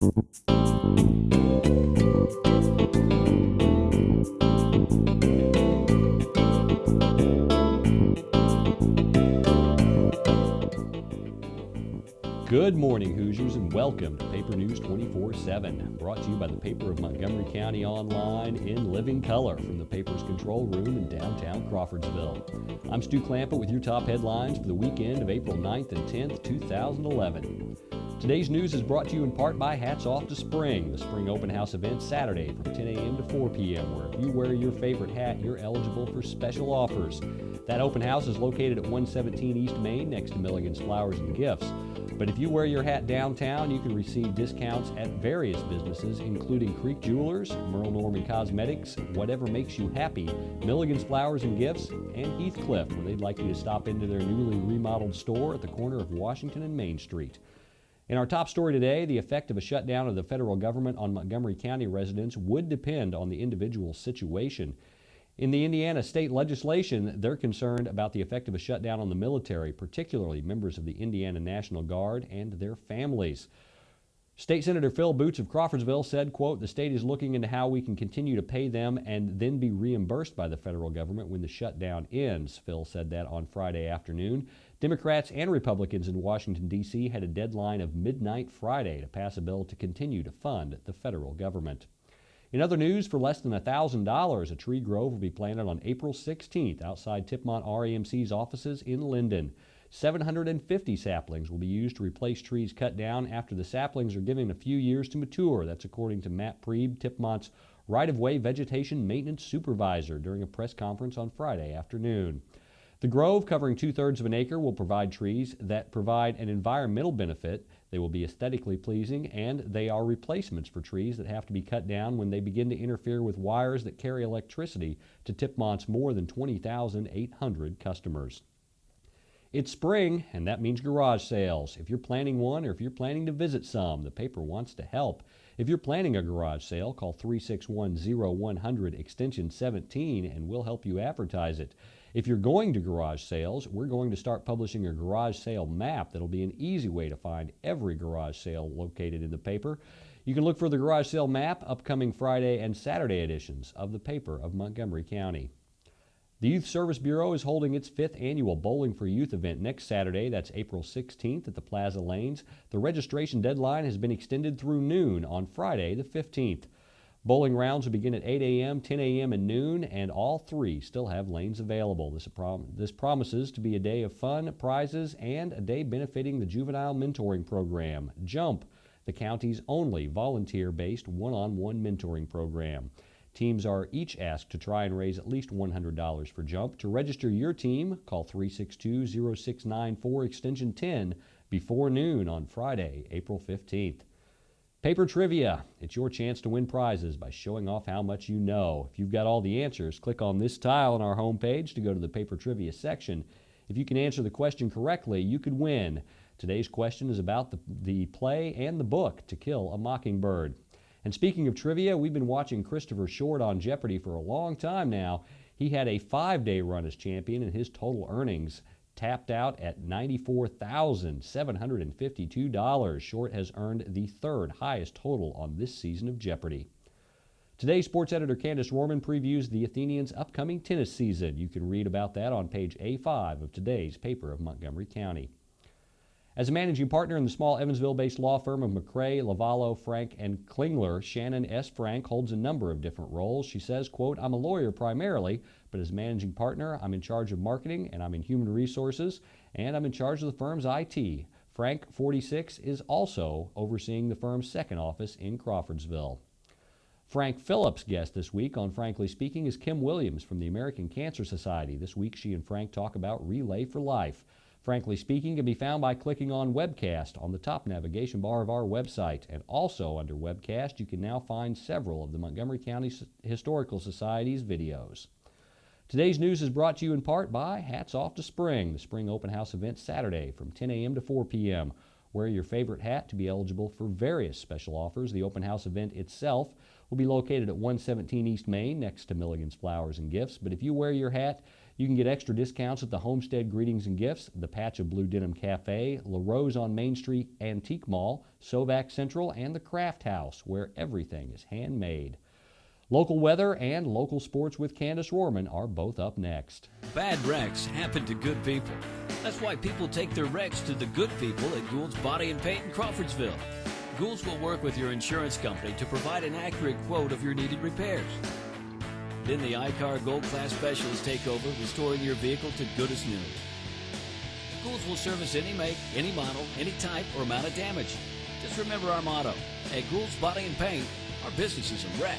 Good morning, Hoosiers, and welcome to Paper News 24/7, brought to you by the Paper of Montgomery County online in living color from the paper's control room in downtown Crawfordsville. I'm Stu Clampa with your top headlines for the weekend of April 9th and 10th, 2011. Today's news is brought to you in part by Hats Off to Spring, the spring open house event Saturday from 10 a.m. to 4 p.m., where if you wear your favorite hat, you're eligible for special offers. That open house is located at 117 East Main next to Milligan's Flowers and Gifts. But if you wear your hat downtown, you can receive discounts at various businesses, including Creek Jewelers, Merle Norman Cosmetics, Whatever Makes You Happy, Milligan's Flowers and Gifts, and Heathcliff, where they'd like you to stop into their newly remodeled store at the corner of Washington and Main Street. In our top story today, the effect of a shutdown of the federal government on Montgomery County residents would depend on the individual situation. In the Indiana state legislation, they're concerned about the effect of a shutdown on the military, particularly members of the Indiana National Guard and their families. State Senator Phil Boots of Crawfordsville said, quote, "The state is looking into how we can continue to pay them and then be reimbursed by the federal government when the shutdown ends." Phil said that on Friday afternoon. Democrats and Republicans in Washington, D.C. had a deadline of midnight Friday to pass a bill to continue to fund the federal government. In other news, for less than $1,000, a tree grove will be planted on April 16th outside Tipmont REMC's offices in Linden. 750 saplings will be used to replace trees cut down after the saplings are given a few years to mature. That's according to Matt Preeb, Tipmont's right-of-way vegetation maintenance supervisor, during a press conference on Friday afternoon. The grove, covering 2/3 of an acre, will provide trees that provide an environmental benefit. They will be aesthetically pleasing, and they are replacements for trees that have to be cut down when they begin to interfere with wires that carry electricity to Tipmont's more than 20,800 customers. It's spring, and that means garage sales. If you're planning one or if you're planning to visit some, the paper wants to help. If you're planning a garage sale, call 361-0100 extension 17 and we'll help you advertise it. If you're going to garage sales, we're going to start publishing a garage sale map that'll be an easy way to find every garage sale located in the paper. You can look for the garage sale map, upcoming Friday and Saturday editions of the Paper of Montgomery County. The Youth Service Bureau is holding its 5th annual Bowling for Youth event next Saturday. That's April 16th at the Plaza Lanes. The registration deadline has been extended through noon on Friday the 15th. Bowling rounds will begin at 8 a.m., 10 a.m., and noon, and all three still have lanes available. This promises to be a day of fun, prizes, and a day benefiting the Juvenile Mentoring Program, JUMP, the county's only volunteer-based one-on-one mentoring program. Teams are each asked to try and raise at least $100 for JUMP. To register your team, call 362-0694 extension 10 before noon on Friday, April 15th. Paper Trivia. It's your chance to win prizes by showing off how much you know. If you've got all the answers, click on this tile on our homepage to go to the Paper Trivia section. If you can answer the question correctly, you could win. Today's question is about the play and the book, To Kill a Mockingbird. And speaking of trivia, we've been watching Christopher Short on Jeopardy for a long time now. He had a 5-day run as champion, and his total earnings tapped out at $94,752. Short has earned the 3rd highest total on this season of Jeopardy! Today, sports editor Candace Rohrman previews the Athenians' upcoming tennis season. You can read about that on page A5 of today's Paper of Montgomery County. As a managing partner in the small Evansville-based law firm of McRae, Lavallo, Frank, and Klingler, Shannon S. Frank holds a number of different roles. She says, quote, "I'm a lawyer primarily, but as managing partner, I'm in charge of marketing, and I'm in human resources, and I'm in charge of the firm's IT. Frank, 46, is also overseeing the firm's second office in Crawfordsville." Frank Phillips' guest this week on Frankly Speaking is Kim Williams from the American Cancer Society. This week, she and Frank talk about Relay for Life. Frankly Speaking can be found by clicking on Webcast on the top navigation bar of our website. And also under Webcast, you can now find several of the Montgomery County Historical Society's videos. Today's news is brought to you in part by Hats Off to Spring, the spring open house event Saturday from 10 a.m. to 4 p.m. Wear your favorite hat to be eligible for various special offers. The open house event itself will be located at 117 East Main next to Milligan's Flowers and Gifts. But if you wear your hat, You can get extra discounts at the Homestead Greetings and Gifts, the Patch of Blue Denim Cafe, La Rose on Main Street Antique Mall, Sovac Central, and the Craft House, where everything is handmade. Local weather and local sports with Candace Rohrman are both up next. Bad wrecks happen to good people. That's why people take their wrecks to the good people at Ghouls Body and Paint in Crawfordsville. Ghouls will work with your insurance company to provide an accurate quote of your needed repairs. Then the iCar Gold Class specialists take over, restoring your vehicle to good as new. Ghouls will service any make, any model, any type, or amount of damage. Just remember our motto. At Ghouls Body and Paint, our business is a wreck.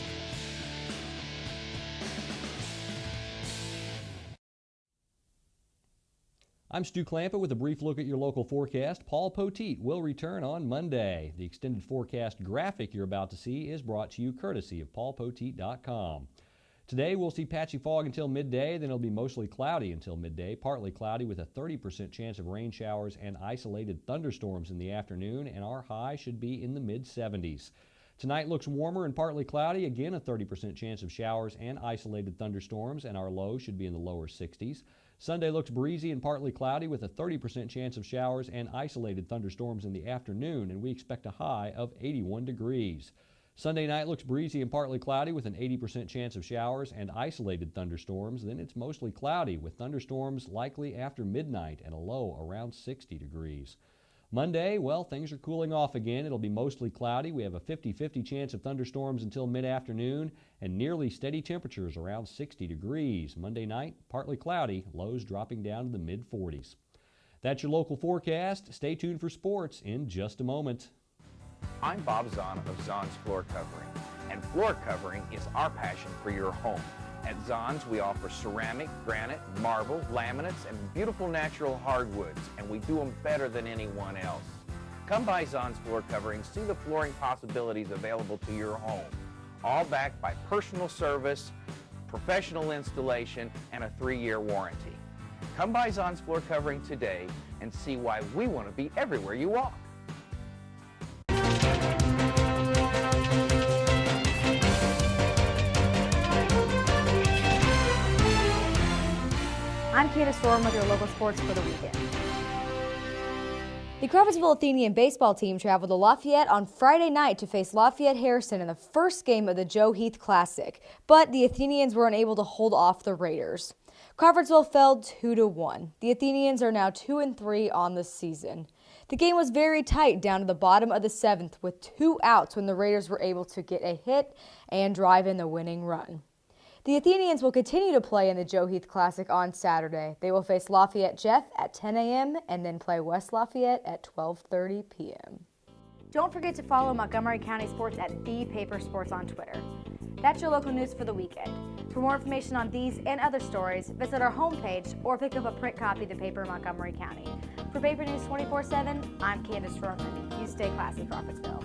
I'm Stu Clampa with a brief look at your local forecast. Paul Poteet will return on Monday. The extended forecast graphic you're about to see is brought to you courtesy of paulpoteet.com. Today we'll see patchy fog until midday, then it'll be mostly cloudy until midday, partly cloudy with a 30% chance of rain showers and isolated thunderstorms in the afternoon, and our high should be in the mid-70s. Tonight looks warmer and partly cloudy, again a 30% chance of showers and isolated thunderstorms, and our low should be in the lower 60s. Sunday looks breezy and partly cloudy with a 30% chance of showers and isolated thunderstorms in the afternoon, and we expect a high of 81 degrees. Sunday night looks breezy and partly cloudy with an 80% chance of showers and isolated thunderstorms. Then it's mostly cloudy with thunderstorms likely after midnight and a low around 60 degrees. Monday, well, things are cooling off again. It'll be mostly cloudy. We have a 50-50 chance of thunderstorms until mid-afternoon and nearly steady temperatures around 60 degrees. Monday night, partly cloudy, lows dropping down to the mid-40s. That's your local forecast. Stay tuned for sports in just a moment. I'm Bob Zahn of Zahn's Floor Covering, and floor covering is our passion for your home. At Zahn's, we offer ceramic, granite, marble, laminates, and beautiful natural hardwoods, and we do them better than anyone else. Come by Zahn's Floor Covering, see the flooring possibilities available to your home, all backed by personal service, professional installation, and a 3-year warranty. Come by Zahn's Floor Covering today and see why we want to be everywhere you walk. I'm Candace Rohrman with your local sports for the weekend. The Crawfordsville Athenian baseball team traveled to Lafayette on Friday night to face Lafayette Harrison in the first game of the Joe Heath Classic, but the Athenians were unable to hold off the Raiders. Crawfordsville fell 2-1. The Athenians are now 2-3 on the season. The game was very tight down to the bottom of the 7th with 2 outs when the Raiders were able to get a hit and drive in the winning run. The Athenians will continue to play in the Joe Heath Classic on Saturday. They will face Lafayette Jeff at 10 a.m. and then play West Lafayette at 12:30 p.m. Don't forget to follow Montgomery County Sports at The Paper Sports on Twitter. That's your local news for the weekend. For more information on these and other stories, visit our homepage or pick up a print copy of the paper in Montgomery County. For Paper News 24/7, I'm Candace Rohrman. You stay classy, Crawfordsville.